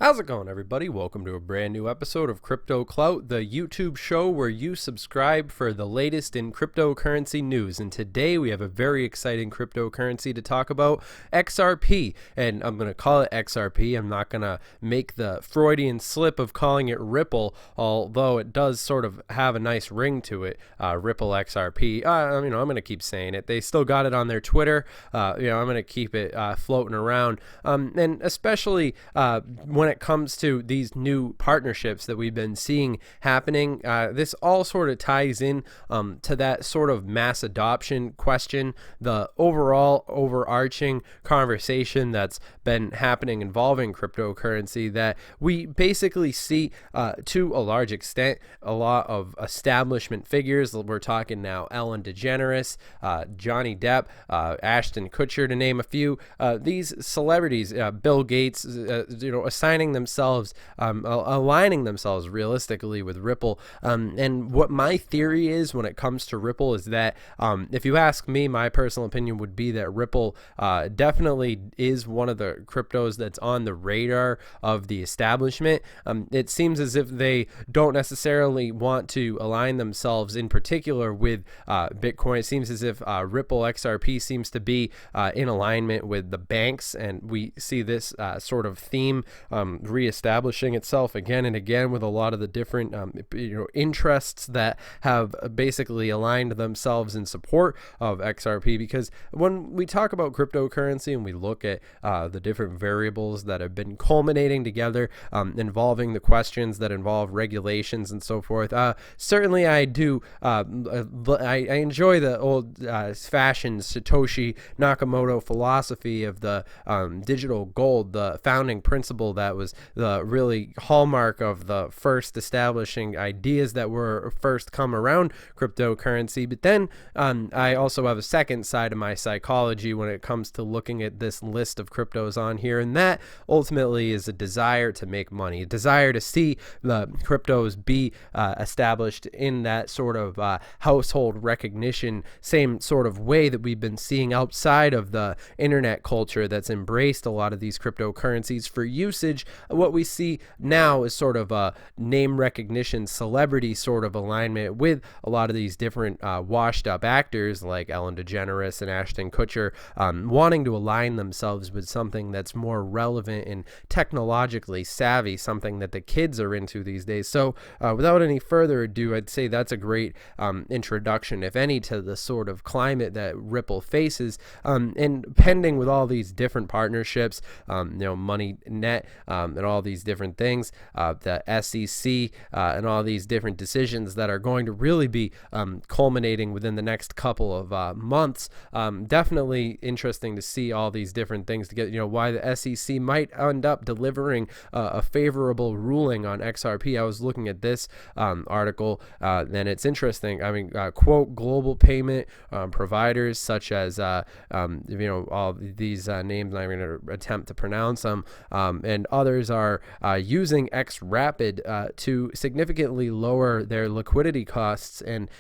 How's it going, everybody? Welcome to a brand new episode of Crypto Clout, the YouTube show where you subscribe for the latest in cryptocurrency news. And today we have a very exciting cryptocurrency to talk about, XRP. And I'm going to call it XRP. I'm not going to make the Freudian slip of calling it Ripple, although it does sort of have a nice ring to it, Ripple XRP. I'm going to keep saying it. They still got it on their Twitter. I'm going to keep it floating around. And especially when it comes to these new partnerships that we've been seeing happening, this all sort of ties in to that sort of mass adoption question, the overall overarching conversation that's been happening involving cryptocurrency, that we basically see to a large extent a lot of establishment figures. We're talking now Ellen DeGeneres, Johnny Depp, Ashton Kutcher, to name a few. These celebrities, Bill Gates, assigning themselves, aligning themselves realistically with Ripple. And what my theory is when it comes to Ripple is that, if you ask me, my personal opinion would be that Ripple definitely is one of the cryptos that's on the radar of the establishment. It seems as if they don't necessarily want to align themselves in particular with Bitcoin. It seems as if Ripple XRP seems to be in alignment with the banks, and we see this sort of theme reestablishing itself again and again with a lot of the different interests that have basically aligned themselves in support of XRP. Because when we talk about cryptocurrency and we look at the different variables that have been culminating together, involving the questions that involve regulations and so forth, certainly I do I enjoy the old fashioned Satoshi Nakamoto philosophy of the digital gold, the founding principle that was the really hallmark of the first establishing ideas that were first come around cryptocurrency. But then I also have a second side of my psychology when it comes to looking at this list of cryptos on here, and that ultimately is a desire to make money, a desire to see the cryptos be established in that sort of household recognition, same sort of way that we've been seeing outside of the internet culture that's embraced a lot of these cryptocurrencies for usage. What we see now is sort of a name recognition, celebrity sort of alignment with a lot of these different washed up actors like Ellen DeGeneres and Ashton Kutcher, wanting to align themselves with something that's more relevant and technologically savvy, something that the kids are into these days. So without any further ado, I'd say that's a great introduction, if any, to the sort of climate that Ripple faces, and pending with all these different partnerships, Money Net, and all these different things, the SEC, and all these different decisions that are going to really be culminating within the next couple of months. Definitely interesting to see all these different things to get, why the SEC might end up delivering a favorable ruling on XRP. I was looking at this article, and it's interesting. I mean, quote, global payment providers such as, all these names, I'm going to attempt to pronounce them, and others are using XRapid to significantly lower their liquidity costs and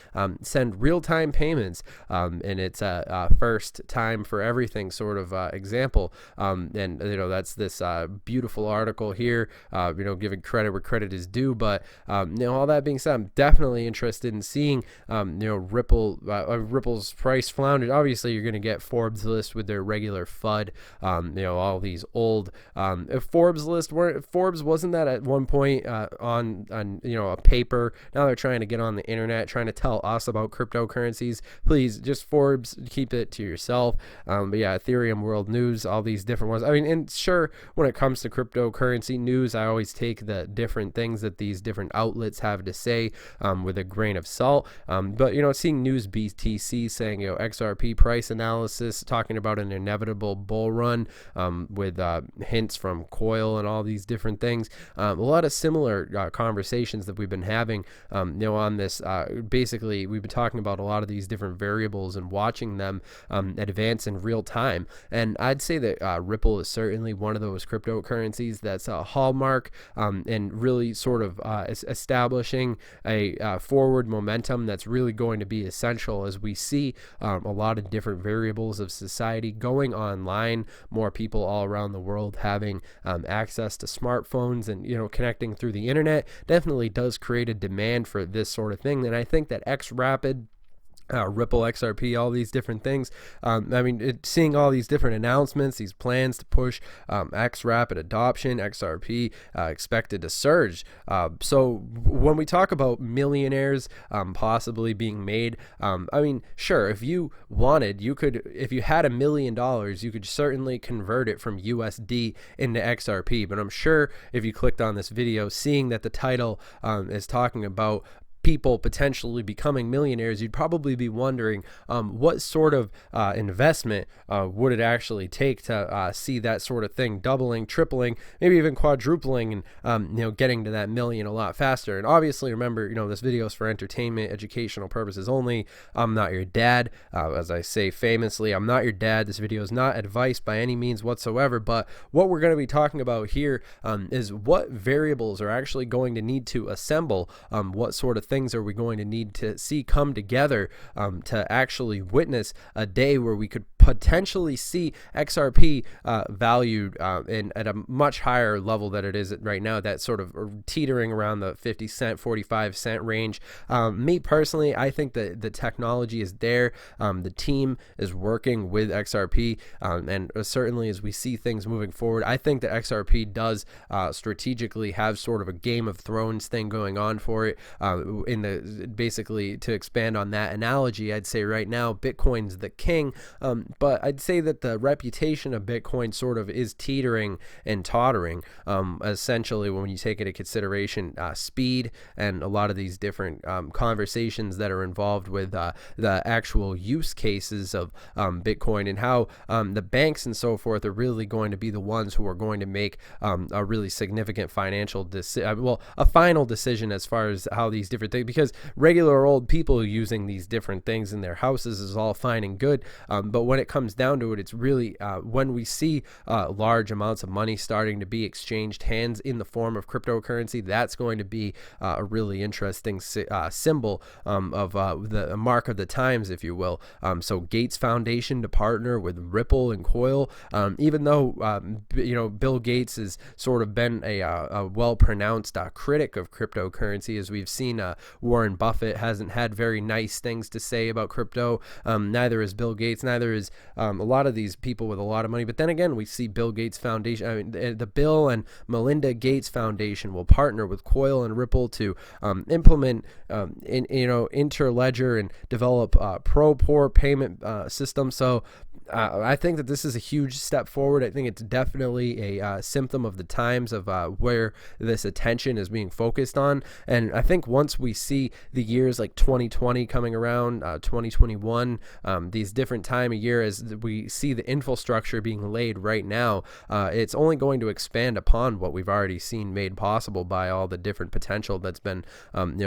send real-time payments, and it's a first time for everything sort of example, and that's this beautiful article here, giving credit where credit is due. But all that being said, I'm definitely interested in seeing Ripple's price flounder. Obviously you're going to get Forbes list with their regular FUD, all these old Forbes list. Forbes wasn't that at one point on a paper. Now they're trying to get on the internet, trying to tell us about cryptocurrencies. Please, just Forbes, keep it to yourself. But yeah, Ethereum World News, all these different ones. I mean, and sure, when it comes to cryptocurrency news, I always take the different things that these different outlets have to say with a grain of salt. But seeing News BTC saying XRP price analysis, talking about an inevitable bull run, with hints from Coil and all these different things. A lot of similar conversations that we've been having, on this. Basically, we've been talking about a lot of these different variables and watching them advance in real time. And I'd say that Ripple is certainly one of those cryptocurrencies that's a hallmark, and really sort of establishing a forward momentum that's really going to be essential as we see a lot of different variables of society going online, more people all around the world having access access to smartphones and, connecting through the internet definitely does create a demand for this sort of thing. And I think that XRapid, Ripple, XRP, all these different things. Seeing all these different announcements, these plans to push XRapid adoption, XRP expected to surge. So when we talk about millionaires possibly being made, sure, if you wanted, you could, if you had $1 million, you could certainly convert it from USD into XRP. But I'm sure if you clicked on this video, seeing that the title is talking about people potentially becoming millionaires, you'd probably be wondering what sort of investment would it actually take to see that sort of thing doubling, tripling, maybe even quadrupling, and getting to that million a lot faster. And obviously, remember, this video is for entertainment, educational purposes only. I'm not your dad. As I say famously, I'm not your dad. This video is not advice by any means whatsoever. But what we're going to be talking about here is what variables are actually going to need to assemble, what sort of things are we going to need to see come together to actually witness a day where we could potentially see XRP valued at a much higher level than it is right now, that sort of teetering around the 50 cent, 45 cent range. Me personally, I think that the technology is there. The team is working with XRP, and certainly as we see things moving forward, I think that XRP does strategically have sort of a Game of Thrones thing going on for it. Basically, to expand on that analogy, I'd say right now Bitcoin's the king, but I'd say that the reputation of Bitcoin sort of is teetering and tottering, essentially when you take into consideration speed and a lot of these different conversations that are involved with the actual use cases of Bitcoin, and how the banks and so forth are really going to be the ones who are going to make a really significant financial decision, a final decision as far as how these different things, because regular old people using these different things in their houses is all fine and good, but when it comes down to it, it's really when we see large amounts of money starting to be exchanged hands in the form of cryptocurrency, that's going to be a really interesting symbol of the mark of the times, if you will. So Gates Foundation to partner with Ripple and Coil, even though Bill Gates has sort of been a well-pronounced critic of cryptocurrency, as we've seen. Warren Buffett hasn't had very nice things to say about crypto. Neither is Bill Gates. Neither is a lot of these people with a lot of money. But then again, we see Bill Gates Foundation, the Bill and Melinda Gates Foundation will partner with Coil and Ripple to implement Interledger and develop pro-poor payment systems. So I think that this is a huge step forward. I think it's definitely a symptom of the times of where this attention is being focused on. And I think once we see the years like 2020 coming around, 2021, these different time of year, as we see the infrastructure being laid right now, it's only going to expand upon what we've already seen made possible by all the different potential that's been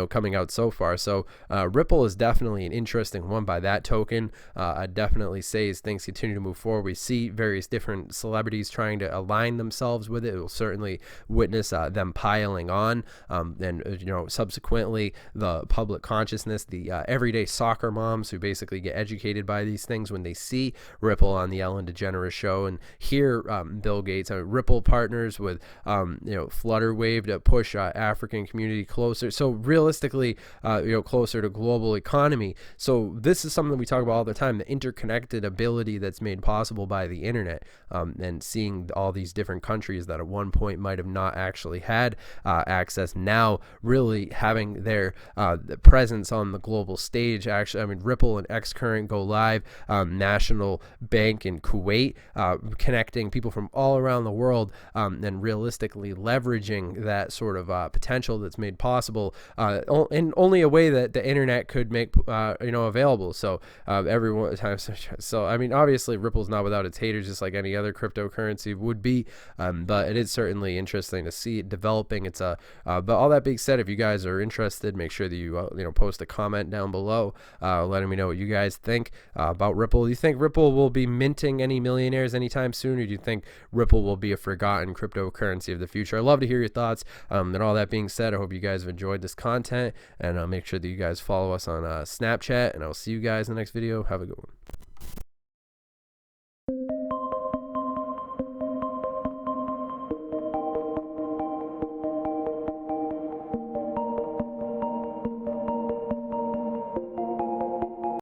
coming out so far. So Ripple is definitely an interesting one by that token. I'd definitely say as things continue to move forward, we see various different celebrities trying to align themselves with it. It will certainly witness them piling on, and subsequently the public consciousness, the everyday soccer moms who basically get educated by these things when they see Ripple on the Ellen DeGeneres show and hear Bill Gates. Ripple partners with Flutterwave to push African community closer, so realistically closer to global economy. So this is something we talk about all the time, the interconnected ability that's made possible by the internet, and seeing all these different countries that at one point might have not actually had access, now really having their presence on the global stage. Actually, Ripple and Xcurrent go live, national bank in Kuwait, connecting people from all around the world, and realistically leveraging that sort of potential that's made possible in only a way that the internet could make available. So everyone, obviously Ripple's not without its haters, just like any other cryptocurrency would be, but it is certainly interesting to see it developing. It's but all that being said, if you guys are interested, make sure that you post a comment down below, letting me know what you guys think about Ripple. Do you think Ripple will be minting any millionaires anytime soon, or do you think Ripple will be a forgotten cryptocurrency of the future? I'd love to hear your thoughts. And all that being said, I hope you guys have enjoyed this content, and make sure that you guys follow us on Snapchat, and I'll see you guys in the next video. Have a good one.